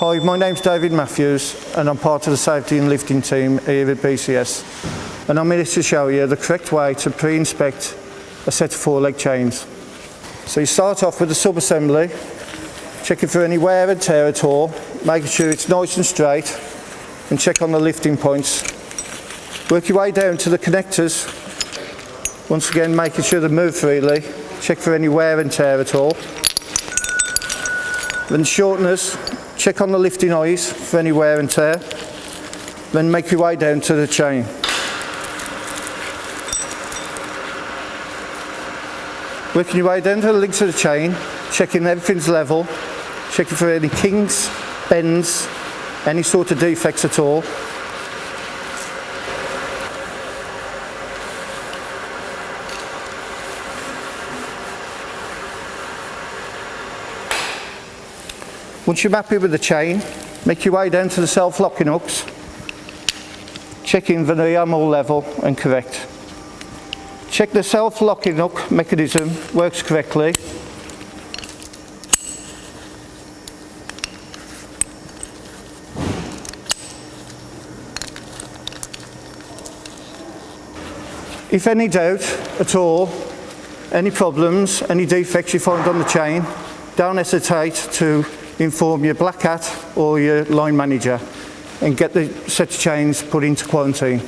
Hi, my name's David Matthews and I'm part of the safety and lifting team here at BCS, and I'm here to show you the correct way to pre-inspect a set of 4-leg chains. So you start off with the sub-assembly, checking for any wear and tear at all, making sure it's nice and straight, and check on the lifting points. Work your way down to the connectors, once again making sure they move freely, check for any wear and tear at all. Then shorteners, check on the lifting eyes for any wear and tear, then make your way down to the chain. Working your way down to the links of the chain, checking everything's level, checking for any kinks, bends, any sort of defects at all. Once you're happy with the chain, make your way down to the self-locking hooks, checking that they are all level and correct. Check the self-locking hook mechanism works correctly. If any doubt at all, any problems, any defects you find on the chain, don't hesitate to inform your black hat or your line manager and get the set of chains put into quarantine.